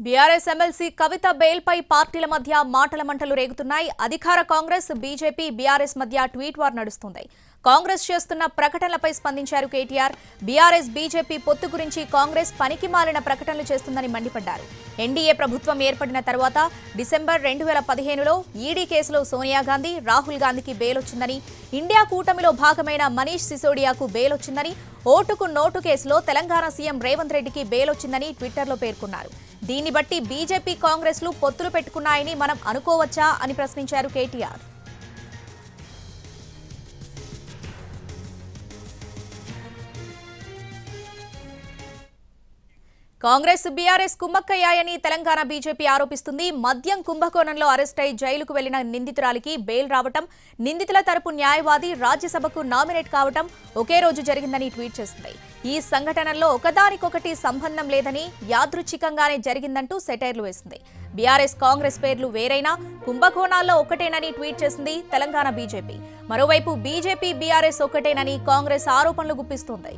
BRS MLC కవిత bail పై పార్టీల మధ్య మాటల మంటలు రేగుతున్నాయి. అధికార కాంగ్రెస్, బీజేపీ, బీఆర్ఎస్ మధ్య ట్వీట్ వార్ నడుస్తుంది. కాంగ్రెస్ చేస్తున్న ప్రకటనలపై స్పందించారు కేటీఆర్. బీఆర్ఎస్, బీజేపీ పొత్తు గురించి కాంగ్రెస్ పనికిమాలిన ప్రకటనలు చేస్తుందని మండిపడ్డారు. ఎన్డీఏ ప్రభుత్వం ఏర్పడిన తర్వాత డిసెంబర్ 2015లో ఈడీ కేసులో సోనియా గాంధీ, రాహుల్ గాంధీకి బెయిల్ వచ్చిందని, ఇండియా కూటమిలో భాగమైన మనీష్ సిసోడియాకు బెయిల్ వచ్చిందని, ఓటుకు నోటు కేసులో తెలంగాణ సీఎం రేవంత్ రెడ్డికి బెయిల్ వచ్చిందని ట్విట్టర్లో పేర్కొన్నారు. దీన్ని బట్టి బీజేపీ, కాంగ్రెస్లు పొత్తులు పెట్టుకున్నాయని మనం అనుకోవచ్చా అని ప్రశ్నించారు కేటీఆర్. కాంగ్రెస్, బీఆర్ఎస్ కుమ్మక్కయ్యాయని తెలంగాణ బీజేపీ ఆరోపిస్తుంది. మద్యం కుంభకోణంలో అరెస్ట్ అయి జైలుకు వెళ్లిన నిందితురాలికి బెయిల్ రావటం, నిందితుల తరపు న్యాయవాది రాజ్యసభకు నామినేట్ కావటం ఒకే రోజు జరిగిందని ట్వీట్ చేసింది. ఈ సంఘటనల్లో ఒకదానికొకటి సంబంధం లేదని, యాదృచ్ఛికంగానే జరిగిందంటూ సెటైర్లు వేసింది. బీఆర్ఎస్, కాంగ్రెస్ పేర్లు వేరైనా కుంభకోణాల్లో ఒకటేనని ట్వీట్ చేసింది తెలంగాణ బీజేపీ. మరోవైపు బీజేపీ, బీఆర్ఎస్ ఒకటేనని కాంగ్రెస్ ఆరోపణలు గుప్పిస్తోంది.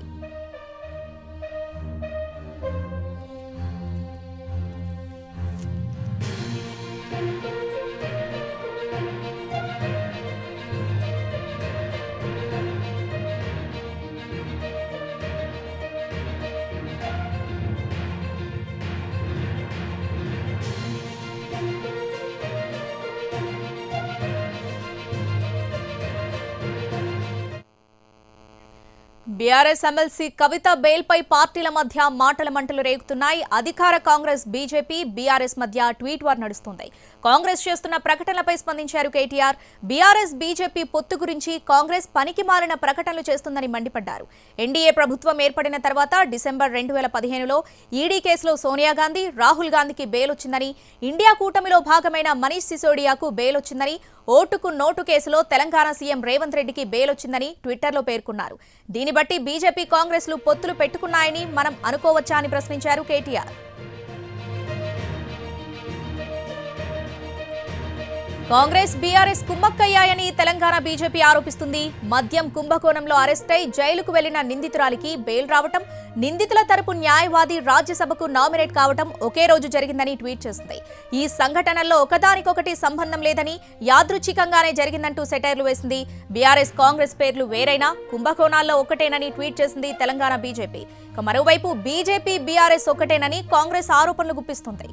బీఆర్ఎస్ ఎమ్మెల్సీ కవిత బెయిల్ పై పార్టీల మధ్య మాటల మంటలు రేగుతున్నాయి. అధికార కాంగ్రెస్, బీజేపీ, బీఆర్ఎస్ మధ్య ట్వీట్ వార్ నడుస్తుంది. కాంగ్రెస్ చేస్తున్న ప్రకటనలపై స్పందించారు కేటీఆర్. బీఆర్ఎస్, బీజేపీ పొత్తు గురించి కాంగ్రెస్ పనికిమాలిన ప్రకటనలు చేస్తుందని మండిపడ్డారు. ఎన్డీఏ ప్రభుత్వం ఏర్పడిన తర్వాత డిసెంబర్ 2015లో ఈడీ కేసులో సోనియా గాంధీ, రాహుల్ గాంధీకి బెయిల్ వచ్చిందని, ఇండియా కూటమిలో భాగమైన మనీష్ సిసోడియాకు బెయిల్ వచ్చిందని, ఓటుకు నోటు కేసులో తెలంగాణ సీఎం రేవంత్ రెడ్డికి బెయిల్ వచ్చిందని ట్విట్టర్లో పేర్కొన్నారు. దీన్ని బట్టి బీజేపీ, కాంగ్రెస్లు పొత్తులు పెట్టుకున్నాయని మనం అనుకోవచ్చా అని ప్రశ్నించారు కేటీఆర్. కాంగ్రెస్, బీఆర్ఎస్ కుమ్మక్కయ్యాయని తెలంగాణ బీజేపీ ఆరోపిస్తుంది. మద్యం కుంభకోణంలో అరెస్ట్ అయి జైలుకు వెళ్లిన నిందితురాలికి బెయిల్ రావటం, నిందితుల తరపు న్యాయవాది రాజ్యసభకు నామినేట్ కావటం ఒకే రోజు జరిగిందని ట్వీట్ చేసింది. ఈ సంఘటనల్లో ఒకదానికొకటి సంబంధం లేదని, యాదృచ్ఛికంగానే జరిగిందంటూ సెటైర్లు వేసింది. బీఆర్ఎస్, కాంగ్రెస్ పేర్లు వేరైనా కుంభకోణాల్లో ఒకటేనని ట్వీట్ చేసింది తెలంగాణ బీజేపీ. మరోవైపు బీజేపీ, బీఆర్ఎస్ ఒకటేనని కాంగ్రెస్ ఆరోపణలు గుప్పిస్తుంది.